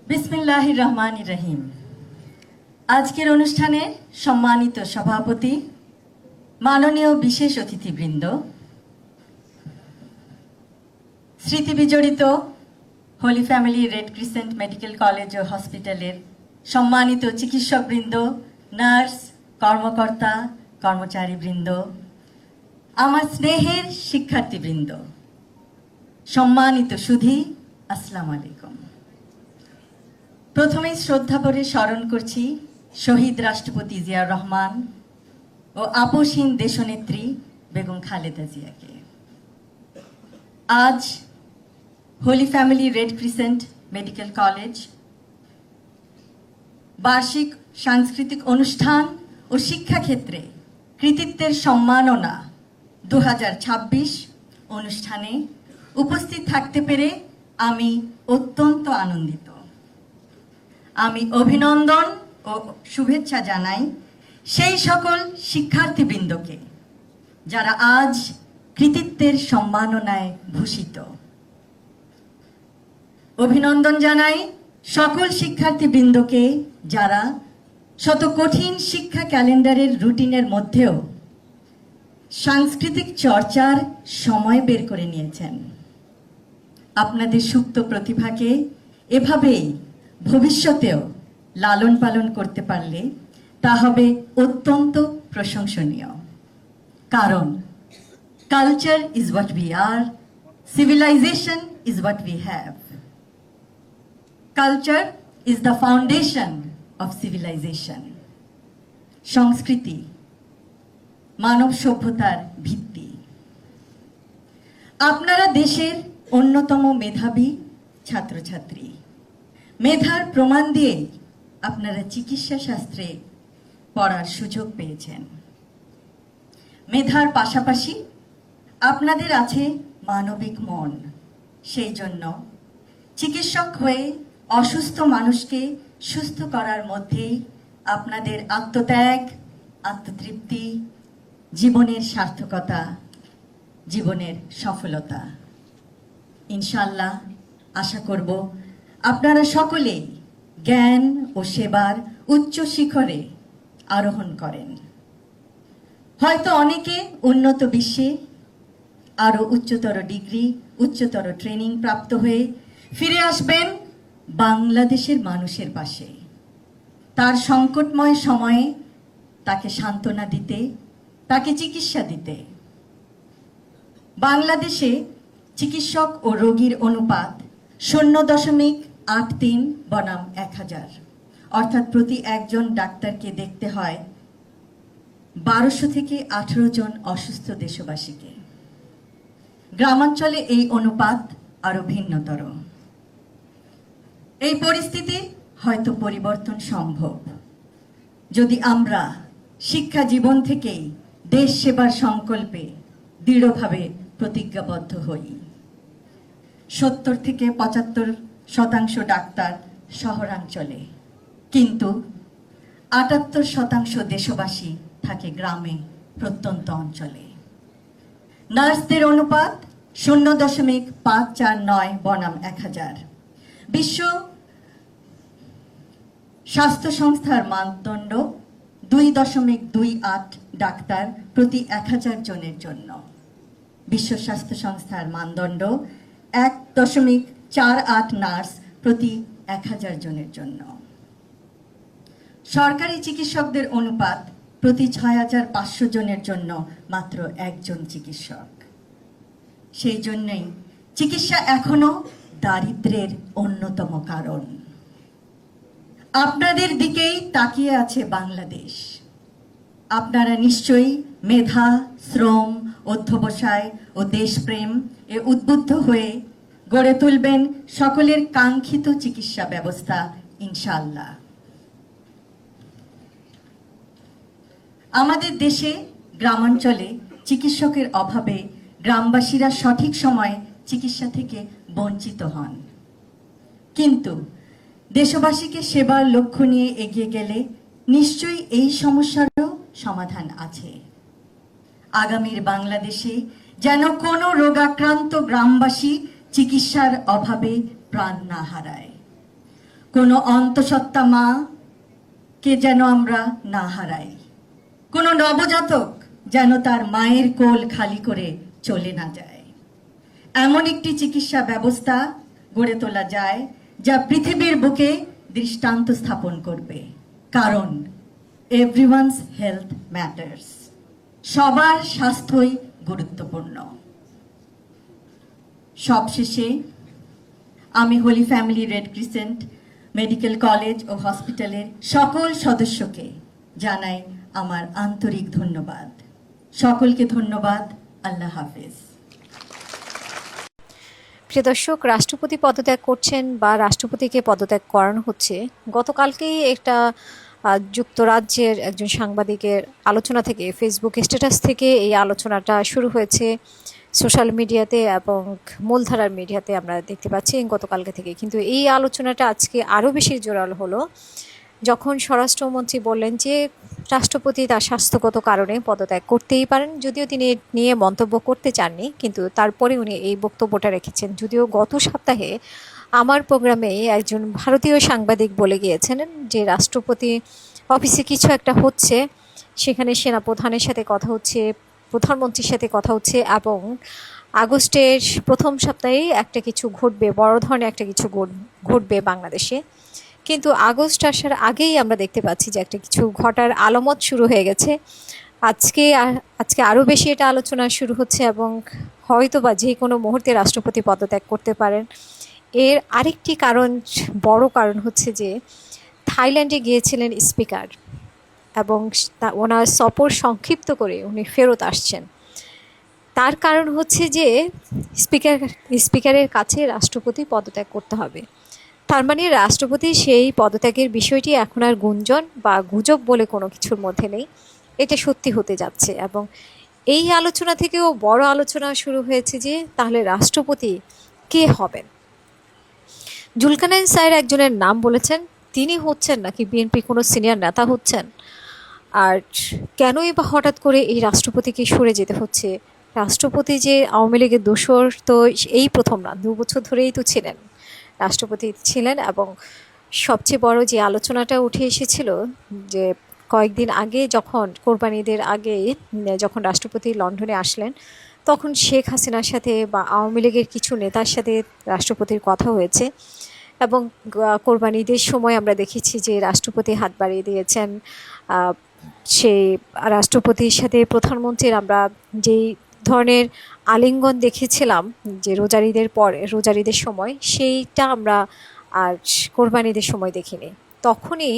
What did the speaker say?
বিসমিল্লাহির রহমানির রহিম। আজকের অনুষ্ঠানে সম্মানিত সভাপতি, মাননীয় বিশেষ অতিথিবৃন্দ, স্মৃতি বিজড়িত holy family red crescent medical college ও হসপিটালের সম্মানিত চিকিৎসকবৃন্দ, নার্স, কর্মকর্তা, কর্মচারীবৃন্দ, আমার স্নেহের শিক্ষার্থীবৃন্দ, সম্মানিত সুধী, আসসালামু আলাইকুম। প্রথমেই শ্রদ্ধা ভরে স্মরণ করছি শহীদ রাষ্ট্রপতি জিয়াউর রহমান ও আপসহীন দেশনেত্রী বেগম খালেদা জিয়াকে। আজ Holy family red crescent medical College বার্ষিক সাংস্কৃতিক অনুষ্ঠান ও শিক্ষাক্ষেত্রে কৃতিত্বের সম্মাননা 2026 অনুষ্ঠানে উপস্থিত থাকতে পেরে আমি অত্যন্ত আনন্দিত। আমি অভিনন্দন ও শুভেচ্ছা জানাই সেই সকল শিক্ষার্থীবৃন্দকে যারা আজ কৃতিত্বের সম্মাননায় ভূষিত। অভিনন্দন জানাই সকল শিক্ষার্থীবৃন্দকে যারা শত কঠিন শিক্ষা ক্যালেন্ডারের রুটিনের মধ্যেও সাংস্কৃতিক চর্চার সময় বের করে নিয়েছেন। আপনাদের সুপ্ত প্রতিভাকে এভাবেই ভবিষ্যতেও লালন পালন করতে পারলে তা হবে অত্যন্ত প্রশংসনীয়। কারণ culture is what we are, civilization is what we have. Culture is the foundation of civilization. সংস্কৃতি মানব সভ্যতার ভিত্তি। আপনারা দেশের অন্যতম মেধাবী ছাত্রছাত্রী। মেধার প্রমাণ দিয়ে আপনারা চিকিৎসা শাস্ত্রে পড়ার সুযোগ পেয়েছেন। মেধার পাশাপাশি আপনাদের আছে মানবিক মন। সেই জন্য চিকিৎসক হয়ে অসুস্থ মানুষকে সুস্থ করার মধ্যেই আপনাদের আত্মত্যাগ, আত্মতৃপ্তি, জীবনের সার্থকতা, জীবনের সফলতা। ইনশাআল্লাহ আশা করব আপনারা সকলেই জ্ঞান ও সেবার উচ্চ শিখরে আরোহণ করেন। হয়তো অনেকে উন্নত বিশ্বে আরো উচ্চতর ডিগ্রি, উচ্চতর ট্রেনিং প্রাপ্ত হয়ে ফিরে আসবেন বাংলাদেশের মানুষের পাশে। তার সংকটময় সময়ে তাকে সান্ত্বনা দিতে, তাকে চিকিৎসা দিতে। বাংলাদেশে চিকিৎসক ও রোগীর অনুপাত 0.83 বনাম 1000, অর্থাৎ প্রতি একজন ডাক্তারকে দেখতে হয় 1200 থেকে 18 জন অসুস্থ দেশবাসীকে। গ্রামাঞ্চলে এই অনুপাত আরো ভিন্নতর। এই পরিস্থিতি হয়তো পরিবর্তন সম্ভব যদি আমরা শিক্ষা জীবন থেকেই দেশ সেবার সংকল্পে দৃঢ়ভাবে প্রতিজ্ঞাবদ্ধ হই। 70 থেকে 75% ডাক্তার শহরাঞ্চলে, কিন্তু 78% দেশবাসী থাকে গ্রামে, প্রত্যন্ত অঞ্চলে। নার্সদের অনুপাত 0.549 বনাম 1000। বিশ্ব স্বাস্থ্য সংস্থার মানদণ্ড 2.28 ডাক্তার প্রতি 1000 জনের জন্য। বিশ্ব স্বাস্থ্য সংস্থার মানদণ্ড 1.48 নার্স প্রতি 1000 জনের জন্য। সরকারি চিকিৎসকদের অনুপাত প্রতি 6500 জনের জন্য মাত্র একজন চিকিৎসক। সেই জন্যই চিকিৎসা এখনো দারিদ্র্যের অন্যতম কারণ। আপনাদের দিকেই তাকিয়ে আছে বাংলাদেশ। আপনারা নিশ্চয়ই মেধা, শ্রম, অধ্যবসায় ও দেশপ্রেম এ উদ্বুদ্ধ হয়ে গড়ে তুলবেন সকলের কাঙ্ক্ষিত চিকিৎসা ব্যবস্থা ইনশাআল্লাহ। আমাদের দেশে গ্রামাঞ্চলে চিকিৎসকের অভাবে গ্রামবাসীরা সঠিক সময়ে চিকিৎসা থেকে বঞ্চিত হন। কিন্তু দেশবাসীকে সেবার লক্ষ্য নিয়ে এগিয়ে গেলে নিশ্চয়ই এই সমস্যারও সমাধান আছে। আগামীর বাংলাদেশে যেন কোনো রোগাক্রান্ত গ্রামবাসী চিকিৎসার অভাবে প্রাণ না হারায়, কোনো অন্তঃসত্ত্বা মা কে যেন আমরা না হারাই, কোনো নবজাতক যেন তার মায়ের কোল খালি করে চলে না যায়। এমন একটি চিকিৎসা ব্যবস্থা গড়ে তোলা যায় যা পৃথিবীর বুকে দৃষ্টান্ত স্থাপন করবে, কারণ এভরিওয়ানস হেলথ ম্যাটার্স, সবার স্বাস্থ্যই গুরুত্বপূর্ণ। সবশেষে আমি holy family red crescent medical college ও হসপিটালের সকল সদস্যকে জানাই আমার আন্তরিক ধন্যবাদ। সকলকে ধন্যবাদ। আল্লাহ হাফেজ। প্রিয় দর্শক, রাষ্ট্রপতি পদত্যাগ করছেন বা রাষ্ট্রপতিকে পদত্যাগ করানো হচ্ছে, গতকালকেই একটা যুক্তরাজ্যের একজন সাংবাদিকের আলোচনা থেকে, ফেসবুক স্ট্যাটাস থেকে এই আলোচনাটা শুরু হয়েছে সোশ্যাল মিডিয়াতে এবং মূলধারার মিডিয়াতে আমরা দেখতে পাচ্ছি গতকালকে থেকে। কিন্তু এই আলোচনাটা আজকে আরও বেশি জোরালো হলো যখন স্বরাষ্ট্রমন্ত্রী বললেন যে রাষ্ট্রপতি তার স্বাস্থ্যগত কারণে পদত্যাগ করতেই পারেন, যদিও তিনি নিয়ে মন্তব্য করতে চাননি, কিন্তু তারপরে উনি এই বক্তব্যটা রেখেছেন। যদিও গত সপ্তাহে আমার প্রোগ্রামে একজন ভারতীয় সাংবাদিক বলে গিয়েছেন যে রাষ্ট্রপতি অফিসে কিছু একটা হচ্ছে, সেখানে সেনাপ্রধানের সাথে কথা হচ্ছে, প্রধানমন্ত্রীর সাথে কথা হচ্ছে এবং আগস্টের প্রথম সপ্তাহে একটা কিছু ঘটবে, বড় ধরনের একটা কিছু ঘটবে বাংলাদেশে। কিন্তু আগস্ট আসার আগেই আমরা দেখতে পাচ্ছি যে একটা কিছু ঘটার আলামত শুরু হয়ে গেছে। আজকে আরও বেশি এটা আলোচনা শুরু হচ্ছে এবং হয়তো বা যে কোনো মুহূর্তে রাষ্ট্রপতি পদত্যাগ করতে পারেন। এর আরেকটি কারণ, বড় কারণ হচ্ছে যে থাইল্যান্ডে গিয়েছিলেন স্পিকার এবং ওনার সফর সংক্ষিপ্ত করে উনি ফেরত আসছেন। তার কারণ হচ্ছে যে স্পিকারের কাছে রাষ্ট্রপতি পদত্যাগ করতে হবে। তার মানে রাষ্ট্রপতি সেই পদত্যাগের বিষয়টি এখন আর গুঞ্জন বা গুজব বলে কোনো কিছুর মধ্যে নেই, এটা সত্যি হতে যাচ্ছে। এবং এই আলোচনা থেকেও বড় আলোচনা শুরু হয়েছে যে তাহলে রাষ্ট্রপতি কে হবেন। জুলকারনাইন স্যার একজনের নাম বলেছেন, তিনি হচ্ছেন নাকি বিএনপি কোনো সিনিয়র নেতা হচ্ছেন? আর কেনই বা হঠাৎ করে এই রাষ্ট্রপতিকে সরে যেতে হচ্ছে? রাষ্ট্রপতি যে আওয়ামী লীগের দোসর তো এই প্রথম না, 2 বছর ধরেই তো ছিলেন, রাষ্ট্রপতি ছিলেন। এবং সবচেয়ে বড় যে আলোচনাটা উঠে এসেছিল যে কয়েকদিন আগে যখন কোরবানি ঈদের আগে যখন রাষ্ট্রপতি লন্ডনে আসলেন, তখন শেখ হাসিনার সাথে বা আওয়ামী লীগের কিছু নেতার সাথে রাষ্ট্রপতির কথা হয়েছে এবং কোরবানি ঈদের সময় আমরা দেখেছি যে রাষ্ট্রপতি হাত বাড়িয়ে দিয়েছেন। সেই রাষ্ট্রপতির সাথে প্রধানমন্ত্রীর আমরা যেই ধরনের আলিঙ্গন দেখেছিলাম যে রোজার ঈদের সময়, সেইটা আমরা আর কোরবানি ঈদের সময় দেখিনি। তখনই